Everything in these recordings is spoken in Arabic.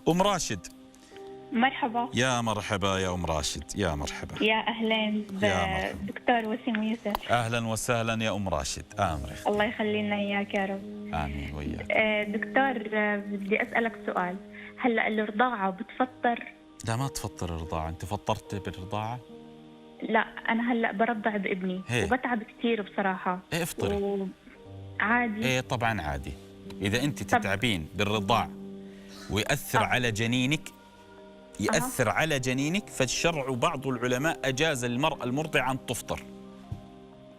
أم راشد. مرحبا. يا مرحبا يا أم راشد، يا مرحبا. يا أهلين يا مرحبا. دكتور وسيم يوسف. أهلا وسهلا يا أم راشد، آمري. الله يخلي لنا إياك يا رب. آمين وياك. دكتور، بدي أسألك سؤال. هلا الرضاعة بتفطر؟ لا ما تفطر الرضاعة، أنت فطرت بالرضاعة؟ لا، أنا هلا برضع بابني وبتعب كثير بصراحة. إيه افطري. عادي؟ إيه طبعا عادي. إذا أنت تتعبين بالرضاع ويأثر على جنينك، يأثر على جنينك، فالشرع بعض العلماء أجاز للمرأة المرضعة أن تفطر.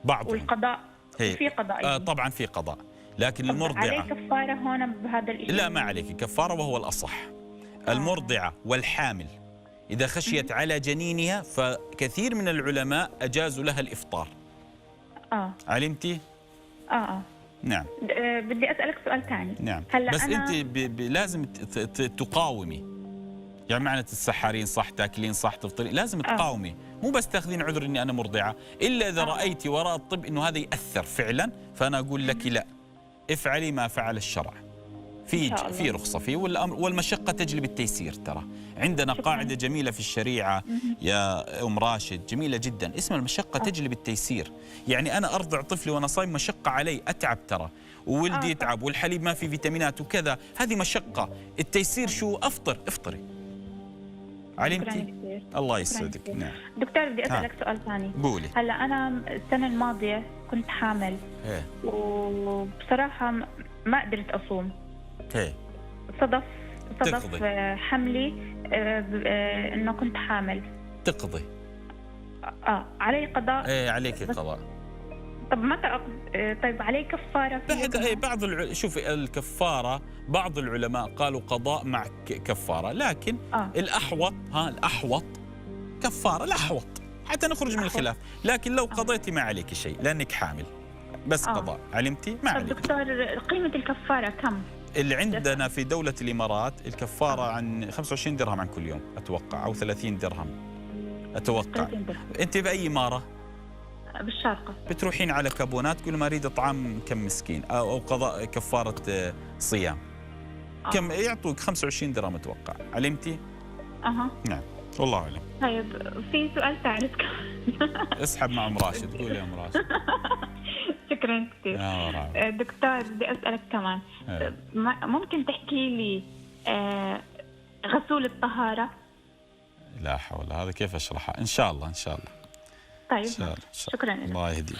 بعضهم. والقضاء في قضاء؟ طبعا في قضاء، لكن المرضعة عليه كفارة هون بهذا الشيء؟ لا ما عليك كفارة، وهو الأصح. المرضعة والحامل إذا خشيت على جنينها فكثير من العلماء أجازوا لها الإفطار. علمتي؟ نعم. بدي أسألك سؤال ثاني. نعم. هلا بس أنت لازم تقاومي. يعني معنى تتسحرين صح، تاكلين صح، تفطرين، لازم تقاومي، مو بس تاخذين عذر اني انا مرضعه، الا اذا رايتي وراء الطب انه هذا ياثر فعلا، فانا اقول لك لا، افعلي ما فعل الشرع. في رخصه فيه، والمشقه تجلب التيسير. ترى عندنا قاعده جميله في الشريعه يا ام راشد، جميله جدا، اسمها المشقه تجلب التيسير. يعني انا ارضع طفلي وانا صايم مشقه علي، اتعب ترى، وولدي يتعب، والحليب ما فيه فيتامينات وكذا، هذه مشقه. التيسير شو؟ افطري. علمتي؟ الله يسعدك. نعم. دكتور بدي اسالك سؤال ثاني. قولي. هلا انا السنه الماضيه كنت حامل. وبصراحه ما قدرت اصوم. صدف حملي انه كنت حامل. تقضي. علي قضاء؟ ايه عليك قضاء. طب متى طيب علي كفاره؟ شوفي الكفاره، بعض العلماء قالوا قضاء مع كفاره، لكن الأحوط كفاره، الأحوط حتى نخرج من الخلاف. لكن لو قضيتي ما عليك شيء لأنك حامل، بس قضاء. علمتي؟ ما عليك. دكتور قيمة الكفارة كم؟ اللي عندنا في دولة الإمارات الكفارة عن 25 درهم عن كل يوم أتوقع، أو 30 درهم أتوقع. 30 درهم. أنت بأي إمارة؟ بالشارقة. بتروحين على كابونات تقول ما أريد أطعام كم مسكين، أو قضاء كفارة صيام. كم يعطوك؟ 25 درهم أتوقع. علمتي؟ نعم والله أعلم. طيب في سؤال ثالث اسحب مع أم راشد. قولي يا أم راشد. شكرا كثير. دكتور بدي أسألك كمان، ممكن تحكي لي غسول الطهارة؟ لا حول، هذا كيف أشرحها؟ إن شاء الله. طيب شكرا. الله يهديك.